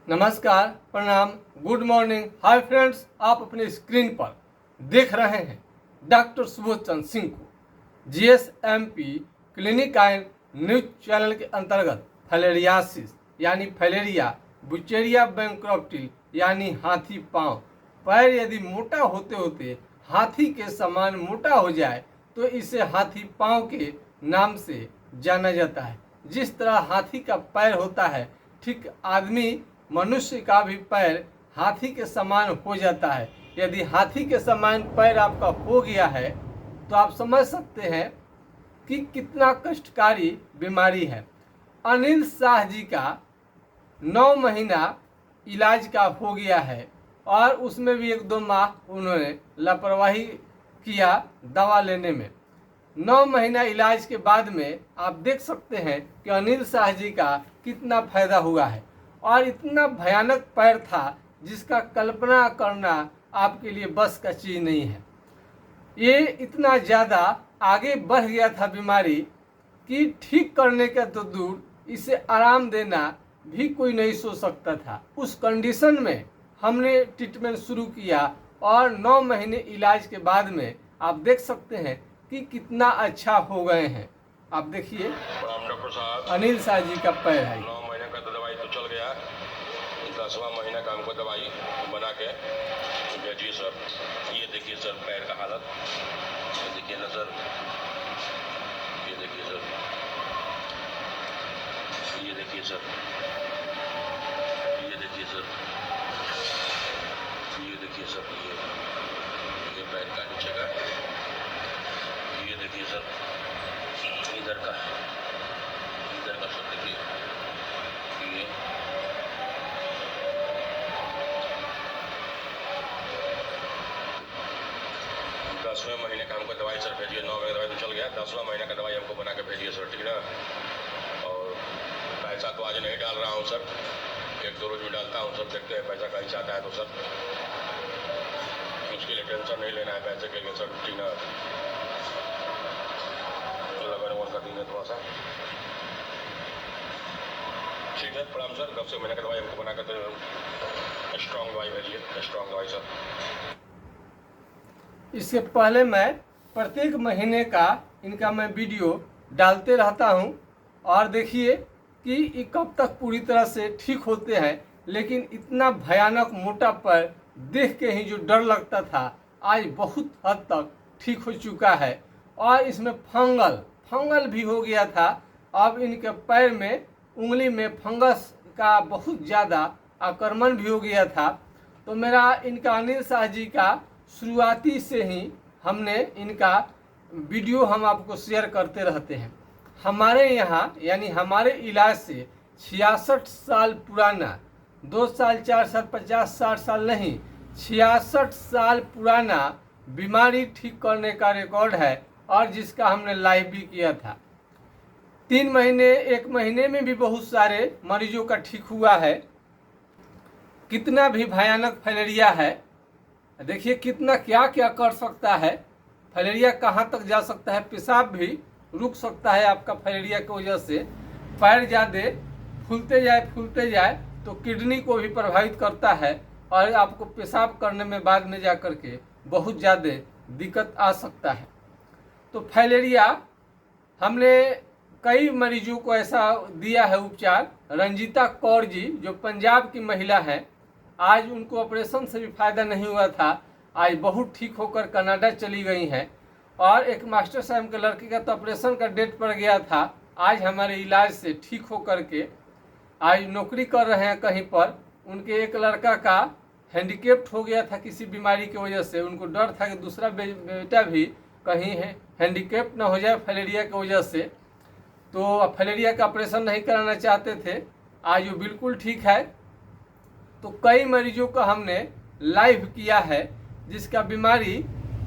नमस्कार, प्रणाम, good morning, hi friends. आप अपने स्क्रीन पर देख रहे हैं डॉक्टर सुबोध चंद्र सिंह को जीएसएमपी क्लिनिक एंड न्यूज चैनल के अंतर्गत फैलेरियासिस यानी फैलेरिया, बुचेरिया बैंक्रप्टी यानी हाथी पांव। पैर यदि मोटा होते होते हाथी के समान मोटा हो जाए तो इसे हाथी पांव के नाम से जाना जाता है। जिस तरह हाथी का पैर होता है, ठीक आदमी मनुष्य का भी पैर हाथी के समान हो जाता है। यदि हाथी के समान पैर आपका हो गया है तो आप समझ सकते हैं कि कितना कष्टकारी बीमारी है। अनिल शाह जी का 9 महीना इलाज का हो गया है और उसमें भी 1-2 माह उन्होंने लापरवाही किया दवा लेने में। 9 महीना इलाज के बाद में आप देख सकते हैं कि अनिल शाह जी का कितना फायदा हुआ है। और इतना भयानक पैर था जिसका कल्पना करना आपके लिए बस का चीज़ नहीं है। ये इतना ज़्यादा आगे बढ़ गया था बीमारी कि ठीक करने का तो दूर, इसे आराम देना भी कोई नहीं सोच सकता था। उस कंडीशन में हमने ट्रीटमेंट शुरू किया और 9 महीने इलाज के बाद में आप देख सकते हैं कि कितना अच्छा हो गए हैं। आप देखिए अनिल शाह जी का पैर है। 9 महीने का तो दवाई तो चल गया, 10वां महीना का हमको दवाई बना के भेजिए सर। ये देखिए सर पैर का हालत, ये देखिए ना सर, ये देखिए सर, ये देखिए सर, ये देखिए सर, ये देखिए सर, ये पैर का नीचे का, ये देखिए सर, इधर का सर देखिए, ये 10वें महीने का हमको दवाई सर भेजिए। 9 महीने दवाई तो चल गया, 10वां महीने का दवाई हमको बना के भेजिए सर, ठीक ना। और पैसा तो आज नहीं डाल रहा हूँ सर, 1-2 रोज में डालता हूँ सर, देखते हैं पैसा कहीं चाहता है तो सर। उसके लिए टेंशन नहीं लेना है पैसे के लिए सर, ठीक ना। लगन का दिन है थोड़ा सा, ठीक है। प्रणाम सर। 10वें महीने का दवाई हमको बना कर स्ट्रॉन्ग दवाई भेजिए, स्ट्रॉन्ग दवाई सर। इससे पहले मैं प्रत्येक महीने का इनका मैं वीडियो डालते रहता हूं और देखिए कि ये कब तक पूरी तरह से ठीक होते हैं। लेकिन इतना भयानक मोटा पैर देख के ही जो डर लगता था, आज बहुत हद तक ठीक हो चुका है। और इसमें फंगल भी हो गया था। अब इनके पैर में, उंगली में फंगस का बहुत ज़्यादा आक्रमण भी हो गया था। तो मेरा इनका अनिल शाह जी का शुरुआती से ही हमने इनका वीडियो हम आपको शेयर करते रहते हैं। हमारे यहाँ यानी हमारे इलाज से 66 साल पुराना, 2 साल 4 साल 50 60 साल नहीं, 66 साल पुराना बीमारी ठीक करने का रिकॉर्ड है और जिसका हमने लाइव भी किया था। 3 महीने 1 महीने में भी बहुत सारे मरीजों का ठीक हुआ है। कितना भी भयानक फैलेरिया है, देखिए कितना क्या क्या कर सकता है। फैलेरिया कहाँ तक जा सकता है, पेशाब भी रुक सकता है आपका फैलेरिया की वजह से। पैर ज़्यादा फूलते जाए तो किडनी को भी प्रभावित करता है और आपको पेशाब करने में बाद में जा कर के बहुत ज़्यादा दिक्कत आ सकता है। तो फैलेरिया हमने कई मरीजों को ऐसा दिया है उपचार। रंजीता कौर जी जो पंजाब की महिला है, आज उनको ऑपरेशन से भी फायदा नहीं हुआ था, आज बहुत ठीक होकर कनाडा चली गई हैं। और एक मास्टर साहब के लड़के का तो ऑपरेशन का डेट पड़ गया था, आज हमारे इलाज से ठीक होकर के आज नौकरी कर रहे हैं कहीं पर। उनके एक लड़का का हैंडीकेप्ट हो गया था किसी बीमारी की वजह से, उनको डर था कि दूसरा बेटा भी कहीं हैंडीकेप्ट ना हो जाए फैलेरिया की वजह से, तो फैलेरिया का ऑपरेशन नहीं कराना चाहते थे। आज वो बिल्कुल ठीक है। तो कई मरीजों का हमने लाइव किया है जिसका बीमारी,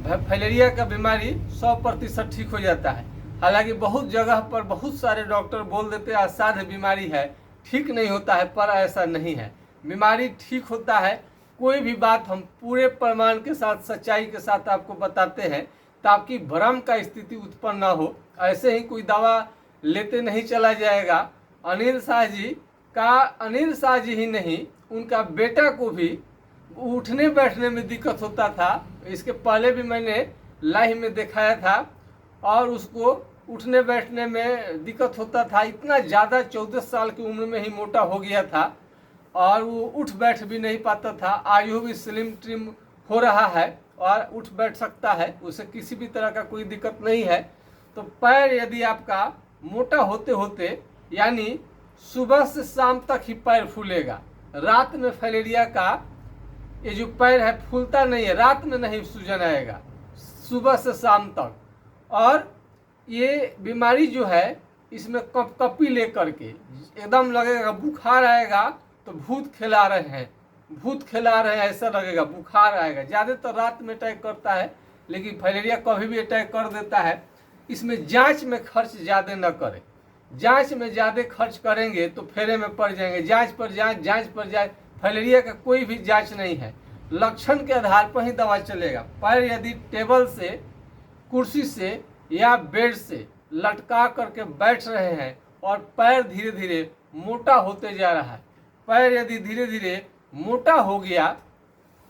फैलेरिया का बीमारी 100% ठीक हो जाता है। हालांकि बहुत जगह पर बहुत सारे डॉक्टर बोल देते हैं असाध्य बीमारी है, ठीक नहीं होता है, पर ऐसा नहीं है। बीमारी ठीक होता है। कोई भी बात हम पूरे प्रमाण के साथ, सच्चाई के साथ आपको बताते हैं ताकि भ्रम का स्थिति उत्पन्न ना हो। ऐसे ही कोई दवा लेते नहीं चला जाएगा। अनिल शाह जी का अनिल शाह जी ही नहीं, उनका बेटा को भी उठने बैठने में दिक्कत होता था। इसके पहले भी मैंने लाइव में दिखाया था, और उसको उठने बैठने में दिक्कत होता था। इतना ज़्यादा 14 साल की उम्र में ही मोटा हो गया था, और वो उठ बैठ भी नहीं पाता था। आज वो भी स्लिम ट्रिम हो रहा है और उठ बैठ सकता है, उसे किसी भी तरह का कोई दिक्कत नहीं है। तो पैर यदि आपका मोटा होते होते, यानी सुबह से शाम तक ही पैर फूलेगा, रात में फाइलेरिया का ये जो पैर है फूलता नहीं है, रात में नहीं सूजन आएगा, सुबह से शाम तक। और ये बीमारी जो है इसमें कपकपी लेकर के एकदम लगेगा, बुखार आएगा तो भूत खिला रहे हैं, भूत खिला रहे हैं ऐसा लगेगा, बुखार आएगा। ज़्यादातर रात में अटैक करता है, लेकिन फाइलेरिया कभी भी अटैक कर देता है। इसमें जांच में खर्च ज़्यादा न करें, जांच में ज़्यादा खर्च करेंगे तो फेरे में पड़ जाएंगे। जांच पर जांच, जांच पर जांच, फाइलेरिया का कोई भी जांच नहीं है, लक्षण के आधार पर ही दवा चलेगा। पैर यदि टेबल से, कुर्सी से या बेड से लटका करके बैठ रहे हैं और पैर धीरे धीरे मोटा होते जा रहा है, पैर यदि धीरे धीरे मोटा हो गया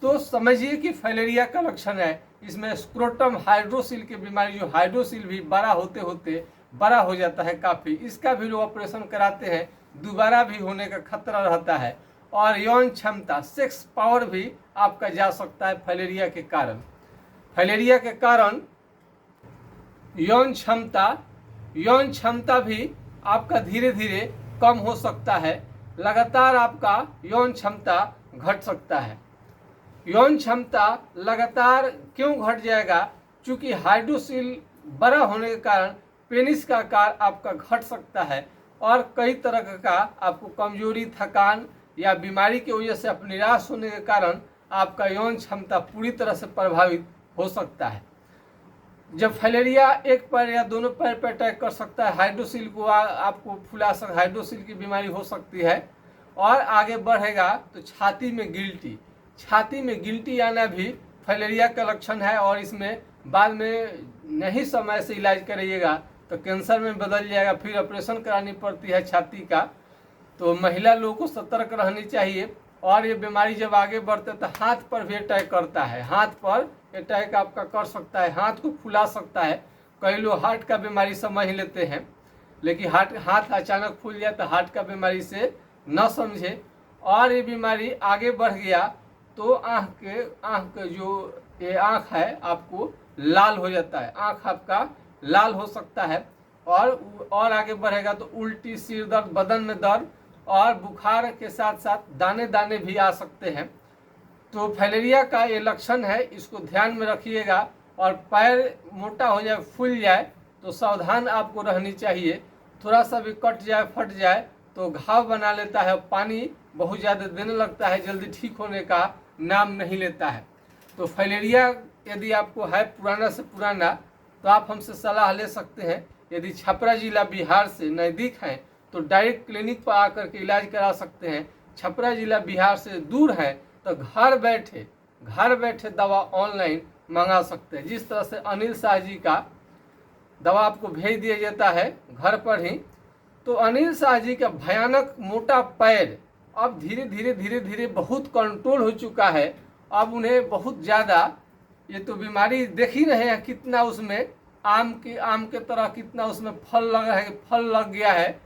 तो समझिए कि फाइलेरिया का लक्षण है। इसमें स्क्रोटम हाइड्रोसिल की बीमारी, जो हाइड्रोसिल भी बड़ा होते होते बड़ा हो जाता है काफ़ी, इसका भी लोग ऑपरेशन कराते हैं, दोबारा भी होने का खतरा रहता है। और यौन क्षमता, सेक्स पावर भी आपका जा सकता है फाइलेरिया के कारण। फाइलेरिया के कारण यौन क्षमता भी आपका धीरे धीरे कम हो सकता है, लगातार आपका यौन क्षमता घट सकता है। यौन क्षमता लगातार क्यों घट जाएगा? चूँकि हाइड्रोसिल बड़ा होने के कारण पेनिस का आकार आपका घट सकता है, और कई तरह का आपको कमजोरी, थकान या बीमारी की वजह से आप निराश होने के कारण आपका यौन क्षमता पूरी तरह से प्रभावित हो सकता है। जब फाइलेरिया एक पैर या दोनों पैर पर अटैक कर सकता है, हाइड्रोसिल को आपको फुला सकता, हाइड्रोसिल की बीमारी हो सकती है। और आगे बढ़ेगा तो छाती में गिल्टी आना भी फाइलेरिया का लक्षण है, और इसमें बाद में नहीं समय से इलाज कराइएगा तो कैंसर में बदल जाएगा, फिर ऑपरेशन करानी पड़ती है छाती का। तो महिला लोगों को सतर्क रहनी चाहिए। और ये बीमारी जब आगे बढ़ते तो हाथ पर भी अटैक करता है, हाथ पर अटैक आपका कर सकता है, हाथ को फुला सकता है। कई लोग हार्ट का बीमारी समझ लेते हैं, लेकिन हाथ अचानक फूल जाए तो हार्ट का बीमारी से न समझे। और ये बीमारी आगे बढ़ गया तो आँख के जो ये आँख है आपको लाल हो जाता है, आँख आपका लाल हो सकता है। और आगे बढ़ेगा तो उल्टी, सिर दर्द, बदन में दर्द और बुखार के साथ साथ दाने दाने भी आ सकते हैं। तो फाइलेरिया का ये लक्षण है, इसको ध्यान में रखिएगा। और पैर मोटा हो जाए, फूल जाए तो सावधान आपको रहनी चाहिए। थोड़ा सा भी कट जाए, फट जाए तो घाव बना लेता है, पानी बहुत ज़्यादा देने लगता है, जल्दी ठीक होने का नाम नहीं लेता है। तो फाइलेरिया यदि आपको है पुराना से पुराना तो आप हमसे सलाह ले सकते हैं। यदि छपरा जिला बिहार से नज़दीक है तो डायरेक्ट क्लिनिक पर आकर के इलाज करा सकते हैं। छपरा जिला बिहार से दूर है तो घर बैठे दवा ऑनलाइन मंगा सकते हैं। जिस तरह से अनिल शाह जी का दवा आपको भेज दिया जाता है घर पर ही, तो अनिल शाह जी का भयानक मोटा पैर अब धीरे धीरे बहुत कंट्रोल हो चुका है। अब उन्हें बहुत ज़्यादा, ये तो बीमारी देख ही रहे हैं कितना उसमें आम के तरह कितना उसमें फल लग गया है।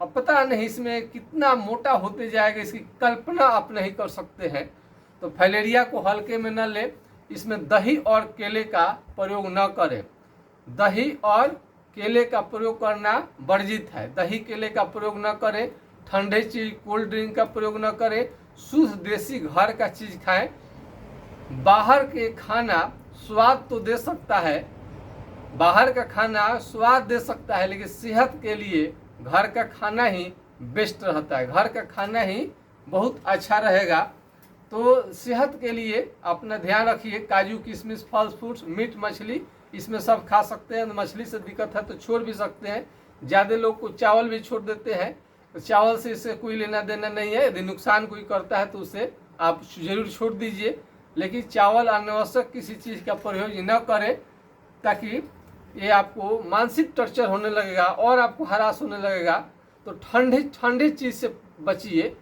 अब पता नहीं इसमें कितना मोटा होते जाएगा, इसकी कल्पना आप नहीं कर सकते हैं। तो फाइलेरिया को हल्के में न ले, इसमें दही और केले का प्रयोग न करें। दही और केले का प्रयोग करना वर्जित है, दही केले का प्रयोग न करें। ठंडे चीज, कोल्ड ड्रिंक का प्रयोग न करें। शुद्ध देसी घर का चीज़ खाएं। बाहर के खाना स्वाद तो दे सकता है, बाहर का खाना स्वाद दे सकता है, लेकिन सेहत के लिए घर का खाना ही बेस्ट रहता है, घर का खाना ही बहुत अच्छा रहेगा। तो सेहत के लिए अपना ध्यान रखिए। काजू, किशमिश, फल फ्रूट्स, मीट, मछली, इसमें सब खा सकते हैं। मछली से दिक्कत है तो छोड़ भी सकते हैं। ज़्यादा लोग को चावल भी छोड़ देते हैं, तो चावल से इससे कोई लेना देना नहीं है। यदि नुकसान कोई करता है तो उसे आप जरूर छोड़ दीजिए, लेकिन चावल अनावश्यक किसी चीज़ का प्रयोग न करें, ताकि ये आपको मानसिक टॉर्चर होने लगेगा और आपको हरास होने लगेगा। तो ठंडे चीज़ से बचिए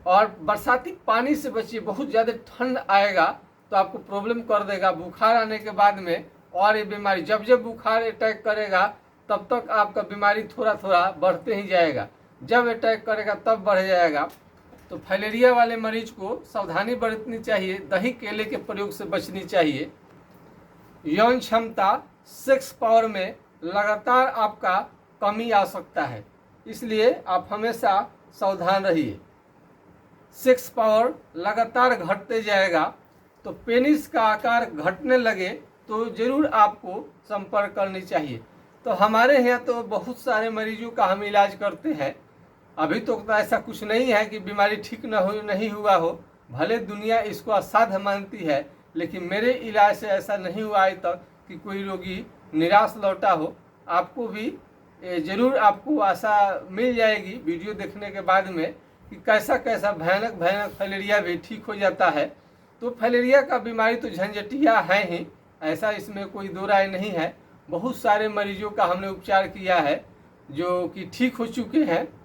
और बरसाती पानी से बचिए। बहुत ज़्यादा ठंड आएगा तो आपको प्रॉब्लम कर देगा। बुखार आने के बाद में और ये बीमारी जब जब बुखार अटैक करेगा तब तक आपका बीमारी थोड़ा थोड़ा बढ़ते ही जाएगा। जब अटैक करेगा तब बढ़ जाएगा। तो फाइलेरिया वाले मरीज को सावधानी बरतनी चाहिए। दही केले के प्रयोग से बचनी चाहिए। यौन क्षमता सेक्स पावर में लगातार आपका कमी आ सकता है, इसलिए आप हमेशा सावधान रहिए। सेक्स पावर लगातार घटते जाएगा तो पेनिस का आकार घटने लगे तो ज़रूर आपको संपर्क करनी चाहिए। तो हमारे यहाँ तो बहुत सारे मरीजों का हम इलाज करते हैं। अभी तो ऐसा कुछ नहीं है कि बीमारी ठीक नहीं हुआ हो। भले दुनिया इसको असाध्य मानती है, लेकिन मेरे इलाज से ऐसा नहीं हुआ आज तक कि कोई रोगी निराश लौटा हो। आपको भी ज़रूर आपको आशा मिल जाएगी वीडियो देखने के बाद में कि कैसा कैसा भयानक भयानक फाइलेरिया भी ठीक हो जाता है। तो फाइलेरिया का बीमारी तो झंझटिया है ही, ऐसा इसमें कोई दो राय नहीं है। बहुत सारे मरीजों का हमने उपचार किया है जो कि ठीक हो चुके हैं।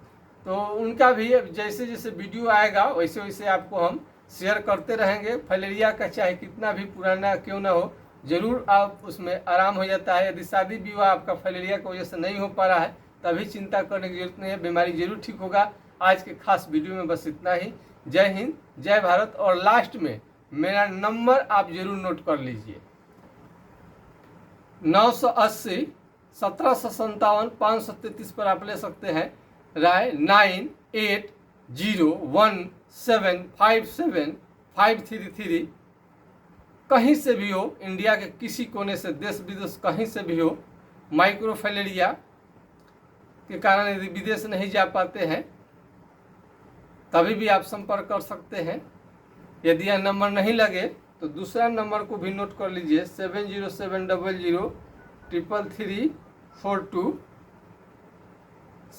तो उनका भी जैसे जैसे वीडियो आएगा वैसे वैसे आपको हम शेयर करते रहेंगे। फाइलेरिया का चाहे कितना भी पुराना क्यों ना हो, ज़रूर आप उसमें आराम हो जाता है। यदि शादी विवाह आपका फाइलेरिया की वजह से नहीं हो पा रहा है तभी चिंता करने की जरूरत नहीं है, बीमारी जरूर ठीक होगा। आज के खास वीडियो में बस इतना ही। जय हिंद, जय भारत। और लास्ट में मेरा नंबर आप जरूर नोट कर लीजिए, 980 1757 533 पर आप ले सकते हैं राय। 9801757533। कहीं से भी हो, इंडिया के किसी कोने से, देश विदेश कहीं से भी हो, माइक्रोफाइलेरिया के कारण यदि विदेश नहीं जा पाते हैं तभी भी आप संपर्क कर सकते हैं। यदि यह नंबर नहीं लगे तो दूसरा नंबर को भी नोट कर लीजिए, 7070033342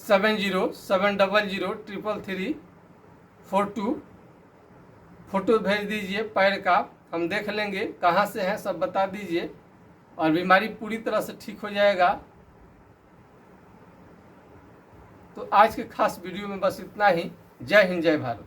7070033342। फोटो भेज दीजिए पैर का, हम देख लेंगे कहाँ से है, सब बता दीजिए और बीमारी पूरी तरह से ठीक हो जाएगा। तो आज के खास वीडियो में बस इतना ही। जय हिंद, जय भारत।